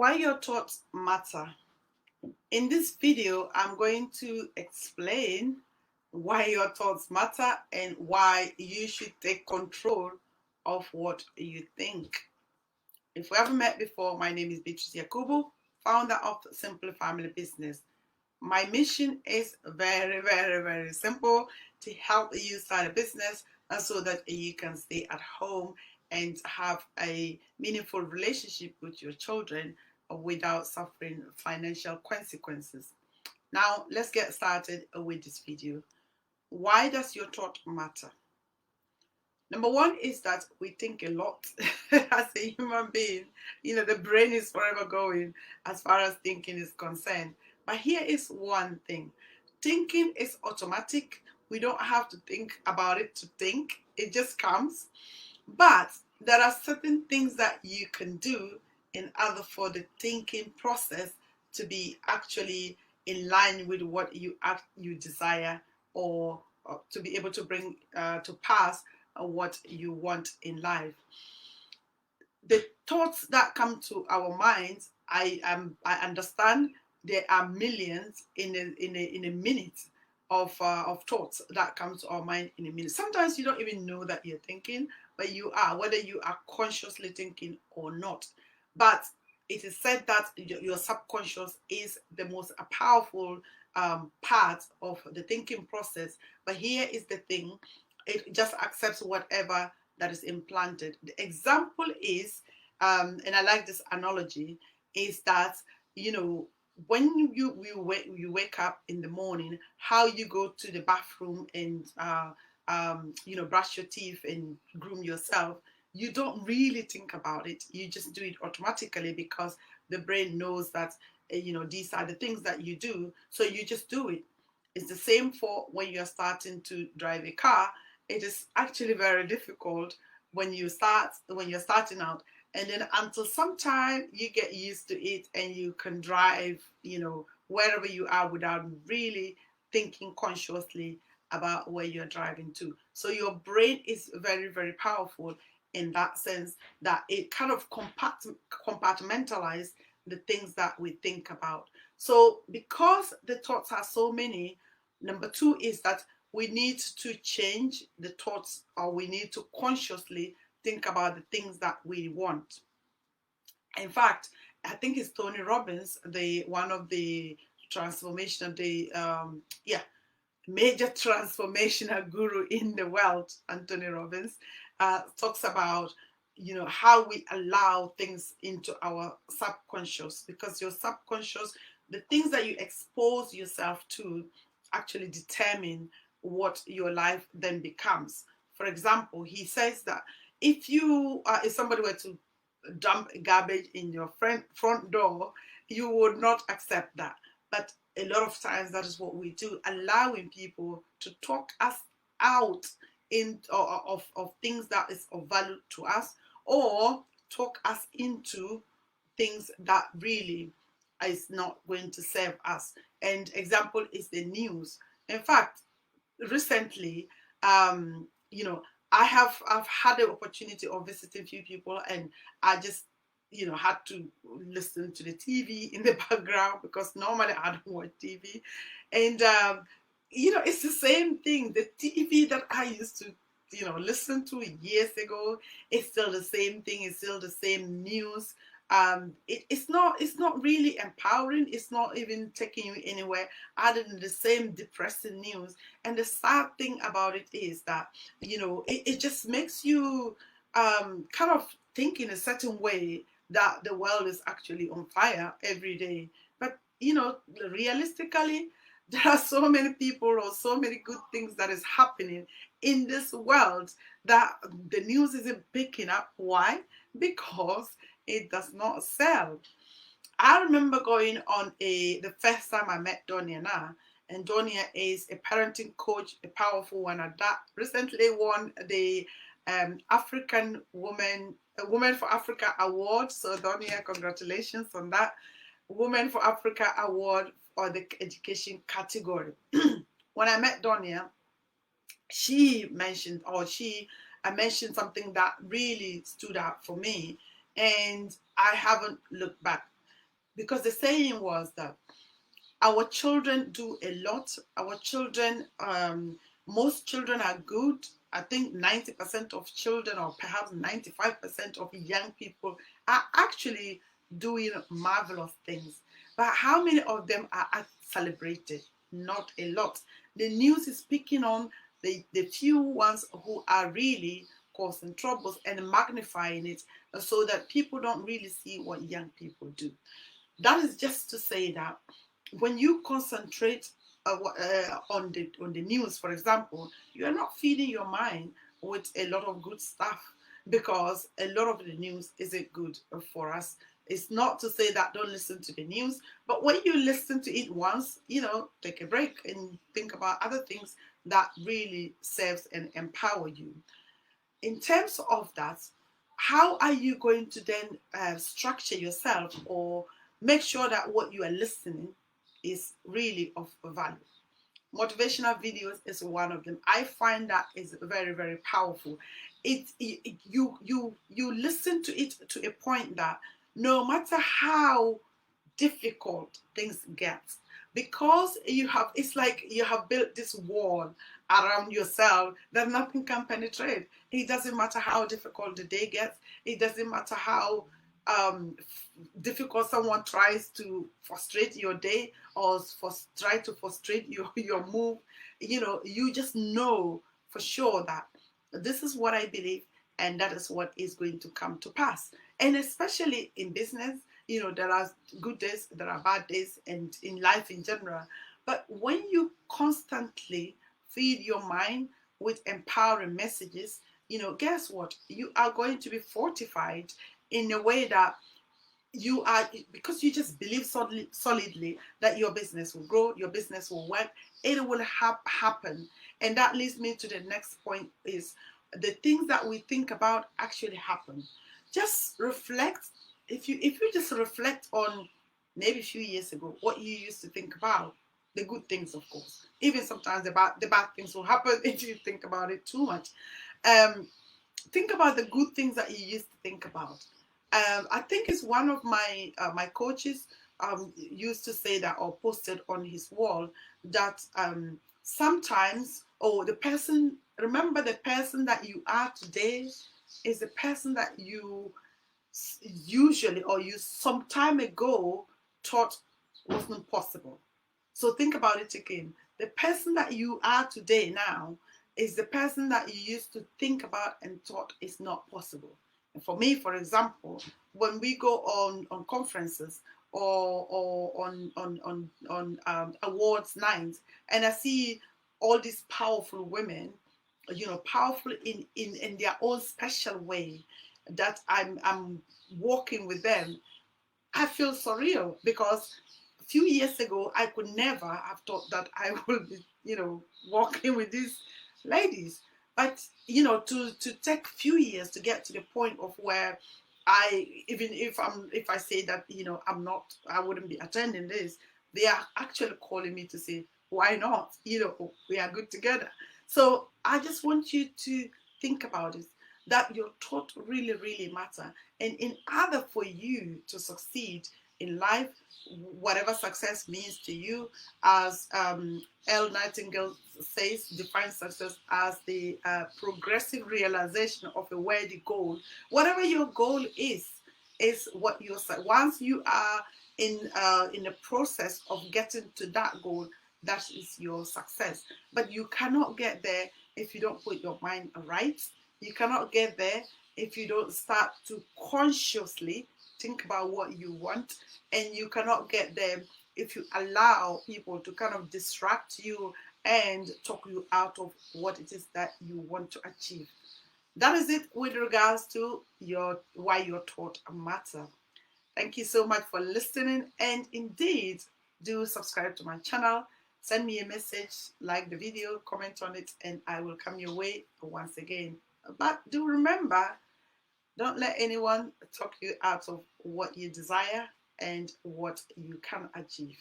Why your thoughts matter. In this video, I'm going to explain why your thoughts matter and why you should take control of what you think. If we haven't met before, my name is Beatrice Yakubu, founder of Simple Family Business. My mission is very simple: to help you start a business and so that you can stay at home and have a meaningful relationship with your children without suffering financial consequences. Now, let's get started with this video. Why does your thought matter? Number one is that we think a lot as a human being. The brain is forever going as far as thinking is concerned. But here is one thing: thinking is automatic. We don't have to think about it to think, it just comes. But there are certain things that you can do in order for the thinking process to be actually in line with what you desire, or to be able to bring to pass what you want in life. The thoughts that come to our minds, I understand there are millions in a minute of thoughts that come to our mind in a minute. Sometimes you don't even know that you're thinking, but you are, whether you are consciously thinking or not. But it is said that your subconscious is the most powerful part of the thinking process. But here is the thing: it just accepts whatever that is implanted. The example is, and I like this analogy, is that, when you wake up in the morning, how you go to the bathroom and brush your teeth and groom yourself, you don't really think about it. You just do it automatically because the brain knows that these are the things that you do, so you just do it. It's the same for when you're starting to drive a car. It is actually very difficult when you're starting out, and then until sometime you get used to it and you can drive wherever you are without really thinking consciously about where you're driving to. So your brain is very powerful in that sense, that it kind of compartmentalize the things that we think about. So because the thoughts are so many, number two is that we need to change the thoughts, or we need to consciously think about the things that we want. In fact, I think it's Tony Robbins, one of the transformation of the major transformational guru in the world, Anthony Robbins, talks about how we allow things into our subconscious, because your subconscious, the things that you expose yourself to, actually determine what your life then becomes. For example, he says that if somebody were to dump garbage in your front door, you would not accept that. But a lot of times that is what we do, allowing people to talk us out of things that is of value to us, or talk us into things that really is not going to serve us. And example is the news. In fact, recently, I've had the opportunity of visiting few people, and I just had to listen to the TV in the background, because normally I don't watch TV. And it's the same thing. The TV that I used to listen to years ago, it's still the same thing. It's still the same news. It's not really empowering. It's not even taking you anywhere other than the same depressing news. And the sad thing about it is that it just makes you kind of think in a certain way that the world is actually on fire every day. But realistically, there are so many people or so many good things that is happening in this world that the news isn't picking up. Why? Because it does not sell. I remember going on the first time I met Donia now, and Donia is a parenting coach, a powerful one at that. Recently won the Women for Africa Award. So Donia, congratulations on that Women for Africa Award for the education category. When I met Donia, I mentioned something that really stood out for me, and I haven't looked back. because the saying was that our children do a lot. Our children, most children are good. I think 90% of children, or perhaps 95% of young people, are actually doing marvelous things. But how many of them are celebrated? Not a lot. The news is picking on the few ones who are really causing troubles and magnifying it so that people don't really see what young people do. That is just to say that when you concentrate on the news, for example, you are not feeding your mind with a lot of good stuff, because a lot of the news isn't good for us. It's not to say that don't listen to the news, but when you listen to it once, take a break and think about other things that really serves and empower you. In terms of that, how are you going to then structure yourself or make sure that what you are listening is really of value? Motivational videos is one of them. I find that is very, very powerful. You listen to it to a point that no matter how difficult things get, because it's like you have built this wall around yourself that nothing can penetrate. It doesn't matter how difficult the day gets. It doesn't matter how difficult someone tries to frustrate your day or try to frustrate your move. You just know for sure that this is what I believe, and that is what is going to come to pass. And especially in business, there are good days, there are bad days, and in life in general. But when you constantly feed your mind with empowering messages, guess what? You are going to be fortified in a way that you are, because you just believe solidly that your business will grow, your business will work, it will happen. And that leads me to the next point: is the things that we think about actually happen. Just reflect. If you just reflect on maybe a few years ago what you used to think about, the good things, of course. Even sometimes the bad things will happen if you think about it too much. Think about the good things that you used to think about. I think it's one of my coaches used to say that, or posted on his wall, that sometimes, the person, remember, the person that you are today is the person that you usually, or you some time ago thought wasn't possible. So think about it again. The person that you are today now is the person that you used to think about and thought is not possible. And for me, for example, when we go on conferences or on awards nights, and I see all these powerful women, powerful in their own special way, that I'm walking with them, I feel surreal, because a few years ago I could never have thought that I would be, walking with these ladies. But to take a few years to get to the point of where even if I say that I wouldn't be attending this, they are actually calling me to say, why not? We are good together. So I just want you to think about it, that your thought really, really matter. And in order for you to succeed in life, whatever success means to you, as L. Nightingale says, define success as the progressive realization of a worthy goal. Whatever your goal is what you're. Once you are in the process of getting to that goal, that is your success. But you cannot get there if you don't put your mind right. You cannot get there if you don't start to consciously think about what you want. And you cannot get there if you allow people to kind of distract you and talk you out of what it is that you want to achieve. That is it with regards to why your thought matter. Thank you so much for listening, and indeed, do subscribe to my channel. Send me a message, like the video, comment on it, and I will come your way once again. But do remember, don't let anyone talk you out of what you desire and what you can achieve.